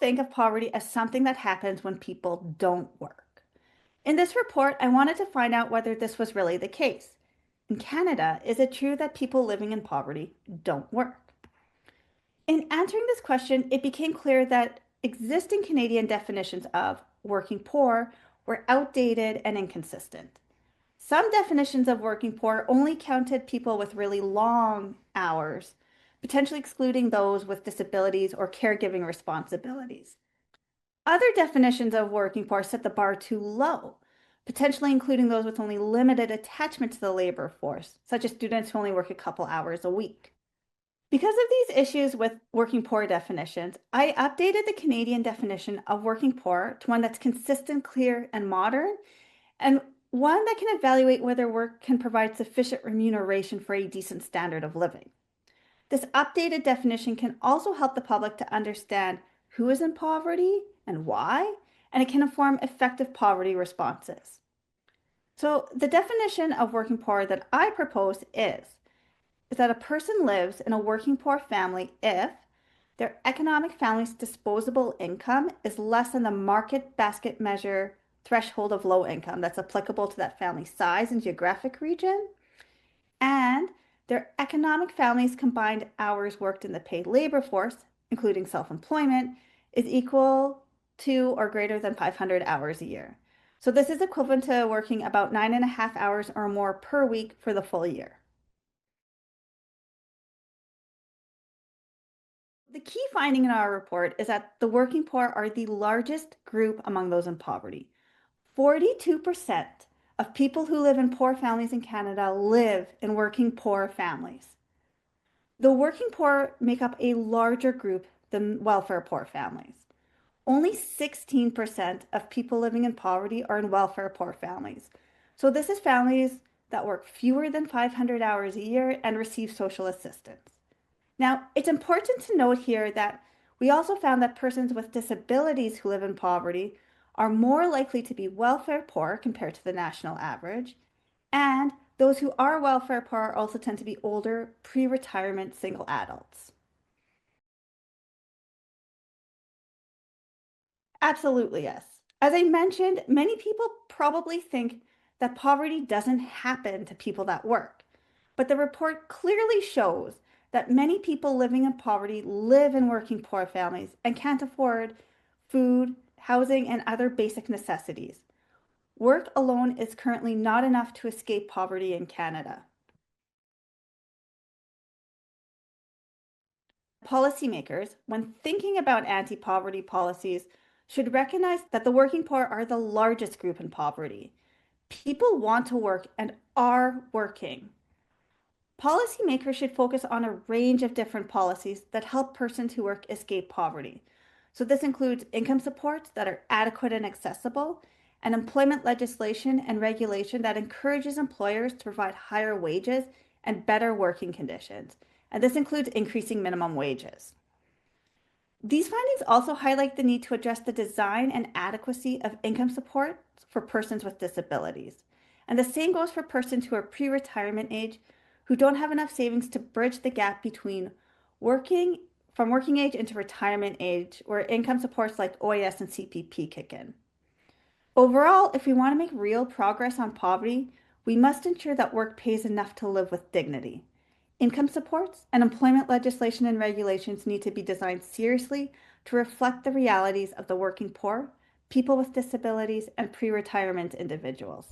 think of poverty as something that happens when people don't work. In this report, I wanted to find out whether this was really the case. In Canada, is it true that people living in poverty don't work? In answering this question, it became clear that existing Canadian definitions of working poor were outdated and inconsistent. Some definitions of working poor only counted people with really long hours, potentially excluding those with disabilities or caregiving responsibilities. Other definitions of working poor set the bar too low, potentially including those with only limited attachment to the labor force, such as students who only work a couple hours a week. Because of these issues with working poor definitions, I updated the Canadian definition of working poor to one that's consistent, clear, and modern, and one that can evaluate whether work can provide sufficient remuneration for a decent standard of living. This updated definition can also help the public to understand who is in poverty and why, and it can inform effective poverty responses. So the definition of working poor that I propose is that a person lives in a working poor family if their economic family's disposable income is less than the market basket measure threshold of low income that's applicable to that family's size and geographic region, and their economic family's combined hours worked in the paid labor force, including self-employment, is equal to or greater than 500 hours a year. So this is equivalent to working about 9.5 hours or more per week for the full year. The key finding in our report is that the working poor are the largest group among those in poverty. 42% of people who live in poor families in Canada live in working poor families. The working poor make up a larger group than welfare poor families. Only 16% of people living in poverty are in welfare poor families. So this is families that work fewer than 500 hours a year and receive social assistance. Now, it's important to note here that we also found that persons with disabilities who live in poverty are more likely to be welfare poor compared to the national average, and those who are welfare poor also tend to be older, pre-retirement single adults. Absolutely, yes. As I mentioned, many people probably think that poverty doesn't happen to people that work, but the report clearly shows that many people living in poverty live in working poor families and can't afford food, housing, and other basic necessities. Work alone is currently not enough to escape poverty in Canada. Policymakers, when thinking about anti-poverty policies, should recognize that the working poor are the largest group in poverty. People want to work and are working. Policymakers should focus on a range of different policies that help persons who work escape poverty. So this includes income supports that are adequate and accessible, and employment legislation and regulation that encourages employers to provide higher wages and better working conditions. And this includes increasing minimum wages. These findings also highlight the need to address the design and adequacy of income support for persons with disabilities. And the same goes for persons who are pre-retirement age, who don't have enough savings to bridge the gap between working from working age into retirement age, where income supports like OAS and CPP kick in. Overall, if we want to make real progress on poverty, we must ensure that work pays enough to live with dignity. Income supports and employment legislation and regulations need to be designed seriously to reflect the realities of the working poor, people with disabilities, and pre-retirement individuals.